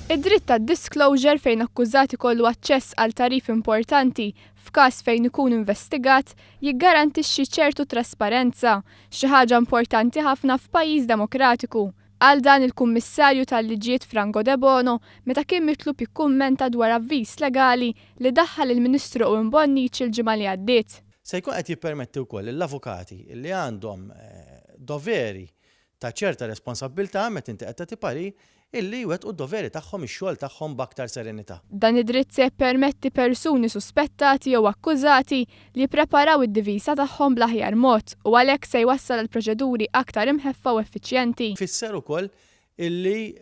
Id-dritt tad-disclosure fejn akkużat ikollu aċċess għal tarif importanti f'każ fejn ikun investigat jiggarantixxi ċertu trasparenza, xi ħaġa importanti ħafna f'pajjiż demokratiku. Għal dan il-Kummissarju tal-Liġijiet Franco Debono meta kien mitlub jikkummenta dwar avviż legali li daħħal il-Ministru Bonnici il-ġimgħa li għaddiet. Se jkun qed jippermetti wkoll l-avukati li għandhom doveri ta' ċerta responsabilità meta inti qed tagħti parir illi jwettqu d-doveri tagħhom ix-xogħol tagħhom b'aktar serenità. Dan id-dritt se jippermetti persuni suspettati jew akkużati li jippreparaw id-divisa tagħhom bl-aħjar mod u għalhekk se jwassal għal proċeduri aktar imħeffa u effiċjenti. Fisser ukoll illi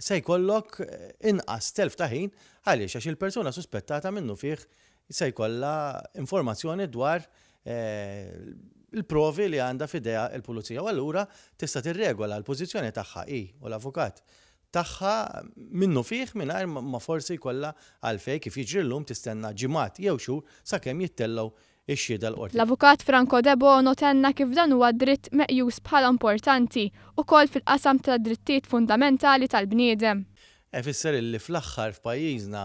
se jkollok inqas telf ta' ħin għaliex għax il-persuna suspettata minnu fih se jkollha informazzjoni dwar il-provi li għandha f'idejha l-pulizija. U allura tista' tirregola l-pożizzjoni tagħha u l-avukat tagħha minnu fih mingħajr ma forsi jkollha għalfejn kif jiġri llum tistenna ġimgħat jew xhur sakemm jittellgħu x-xhieda l-qorti. L-avukat Franco Debono tenna kif dan huwa dritt meqjus bħala importanti ukoll fil-qasam tad-drittijiet fundamentali tal-bniedem. Fisser illi fl-aħħar f'pajjiżna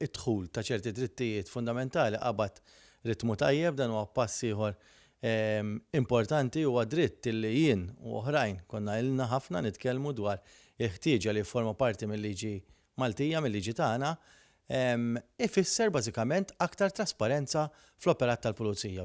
id-dħul ta' ċerti drittijiet fundamentali qabad ritmu tajjeb dan huwa pass ieħor importanti huwa dritt illi jien u oħrajn konna ilna ħafna nitkellmu dwar il-ħtieġa li forma parti mill-liġi Maltija, mill-liġi tagħna, ifisser bażikament aktar trasparenza fl-operat tal-pulizija.